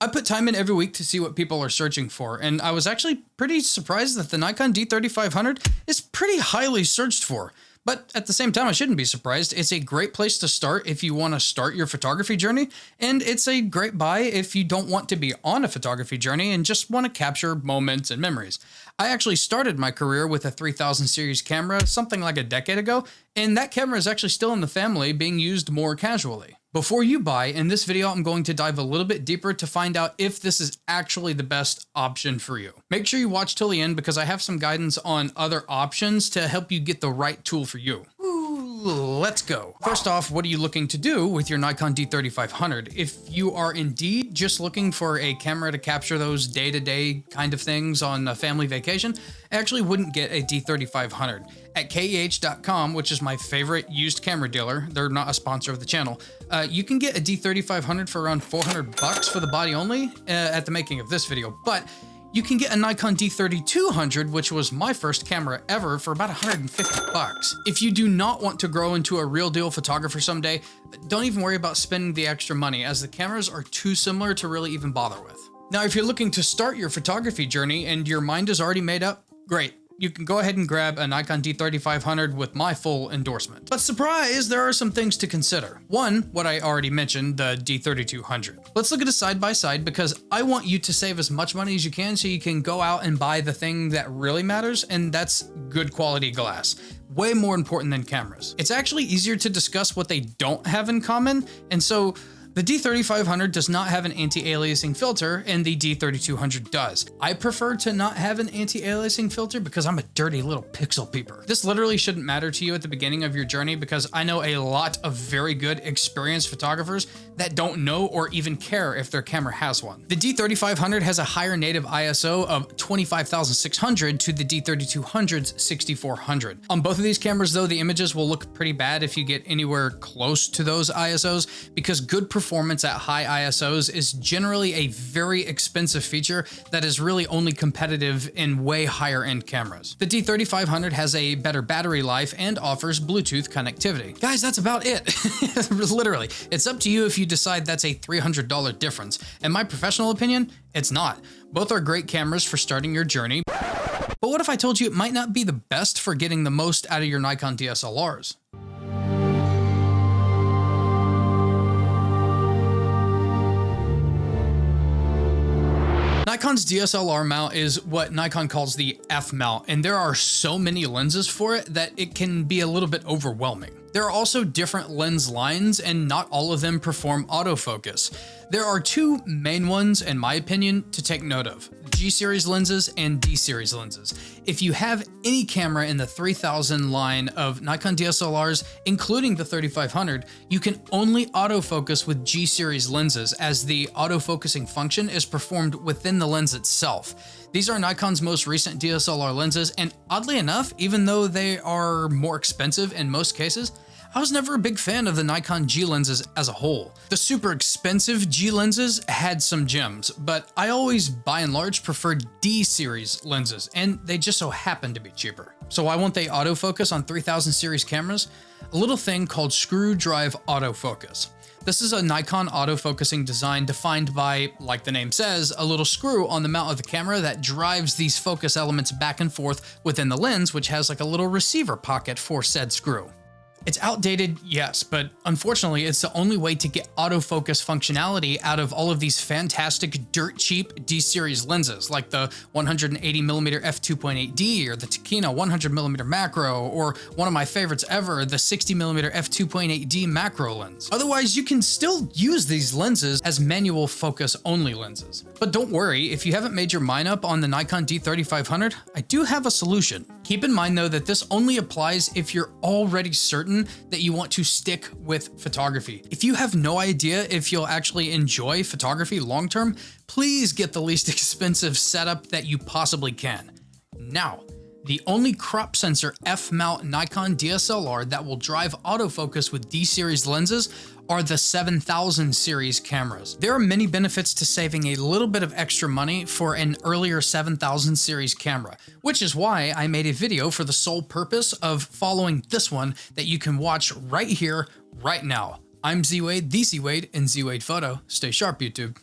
I put time in every week to see what people are searching for, and I was actually pretty surprised that the Nikon D3500 is pretty highly searched for. But at the same time, I shouldn't be surprised. It's a great place to start if you want to start your photography journey, and it's a great buy if you don't want to be on a photography journey and just want to capture moments and memories. I actually started my career with a 3000 series camera something like a decade ago, and that camera is actually still in the family, being used more casually. Before you buy, in this video, I'm going to dive a little bit deeper to find out if this is actually the best option for you. Make sure you watch till the end because I have some guidance on other options to help you get the right tool for you. Let's go. First off, what are you looking to do with your Nikon D3500? If you are indeed just looking for a camera to capture those day-to-day kind of things on a family vacation, I actually wouldn't get a D3500. At KEH.com, which is my favorite used camera dealer, they're not a sponsor of the channel, you can get a D3500 for around 400 bucks for the body only at the making of this video, but you can get a Nikon D3200, which was my first camera ever, for about 150 bucks. If you do not want to grow into a real deal photographer someday, don't even worry about spending the extra money, as the cameras are too similar to really even bother with. Now, if you're looking to start your photography journey and your mind is already made up, great. You can go ahead and grab a Nikon D3500 with my full endorsement. But surprise, there are some things to consider. One, what I already mentioned, the D3200. Let's look at it side by side because I want you to save as much money as you can so you can go out and buy the thing that really matters, and that's good quality glass. Way more important than cameras. It's actually easier to discuss what they don't have in common, and so the D3500 does not have an anti-aliasing filter, and the D3200 does. I prefer to not have an anti-aliasing filter because I'm a dirty little pixel peeper. This literally shouldn't matter to you at the beginning of your journey because I know a lot of very good, experienced photographers that don't know or even care if their camera has one. The D3500 has a higher native ISO of 25,600 to the D3200's 6400. On both of these cameras though, the images will look pretty bad if you get anywhere close to those ISOs because good performance at high ISOs is generally a very expensive feature that is really only competitive in way higher end cameras. The D3500 has a better battery life and offers Bluetooth connectivity. Guys, that's about it. Literally, it's up to you if you decide that's a $300 difference. In my professional opinion, it's not. Both are great cameras for starting your journey. But what if I told you it might not be the best for getting the most out of your Nikon DSLRs? Nikon's DSLR mount is what Nikon calls the F mount, and there are so many lenses for it that it can be a little bit overwhelming. There are also different lens lines, and not all of them perform autofocus. There are two main ones, in my opinion, to take note of: G series lenses and D series lenses. If you have any camera in the 3000 line of Nikon DSLRs, including the 3500, you can only autofocus with G series lenses, as the autofocusing function is performed within the lens itself. These are Nikon's most recent DSLR lenses, and oddly enough, even though they are more expensive in most cases, I was never a big fan of the Nikon G lenses as a whole. The super expensive G lenses had some gems, but I always, by and large, preferred D series lenses, and they just so happen to be cheaper. So why won't they autofocus on 3000 series cameras? A little thing called screw drive autofocus. This is a Nikon autofocusing design defined by, like the name says, a little screw on the mount of the camera that drives these focus elements back and forth within the lens, which has like a little receiver pocket for said screw. It's outdated, yes, but unfortunately, it's the only way to get autofocus functionality out of all of these fantastic, dirt cheap D-series lenses, like the 180mm f2.8D or the Takina 100mm macro, or one of my favorites ever, the 60mm f2.8D macro lens. Otherwise, you can still use these lenses as manual focus only lenses. But don't worry, if you haven't made your mind up on the Nikon D3500, I do have a solution. Keep in mind though that this only applies if you're already certain that you want to stick with photography. If you have no idea if you'll actually enjoy photography long-term, please get the least expensive setup that you possibly can. Now, the only crop sensor F-mount Nikon DSLR that will drive autofocus with D-series lenses are the 7000 series cameras. There are many benefits to saving a little bit of extra money for an earlier 7000 series camera, which is why I made a video for the sole purpose of following this one that you can watch right here, right now. I'm Z-Wade, the Z-Wade, and Z-Wade Photo. Stay sharp, YouTube.